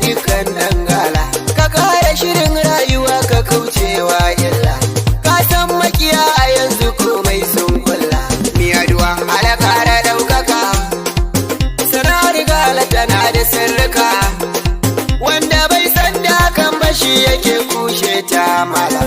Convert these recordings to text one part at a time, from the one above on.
dukkan dangala, ka kare shirin rayuwa ka kaucewa illa, ka san makiya a yanzu komai sun kulla. Mi aduwa ala kara daukaka, sanar gala tana da sirrika, wanda bai san da kan bashi yake kushe ta mala.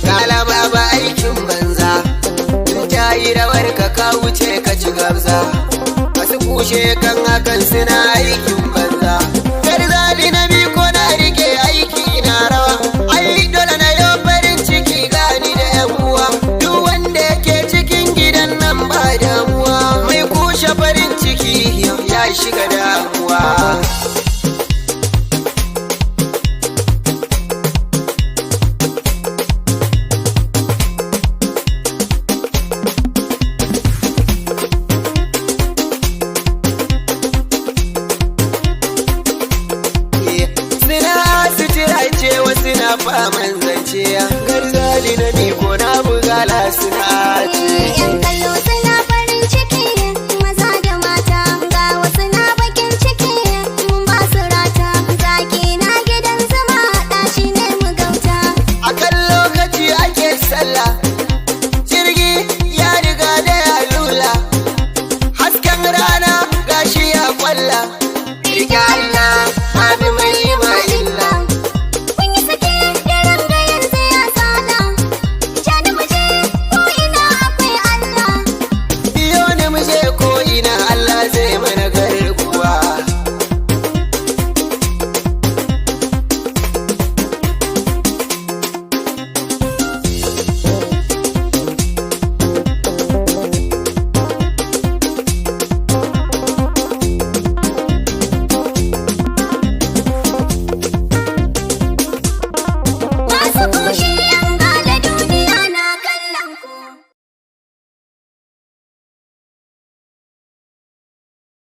Galama ba aikin banza, in ta yi rawar ka wuce ka ci gabza, masu kushe kan hakan suna aikin banza. Garzali na biko na rike aiki na rawa, ai dole na yau farin ciki gani da yan uwa, duk wanda yake cikin gidan nan ba damuwa, mai kushe farin ciki ya shiga damuwa. Suna faman zance, garzali na ni ko na bugala suna ce.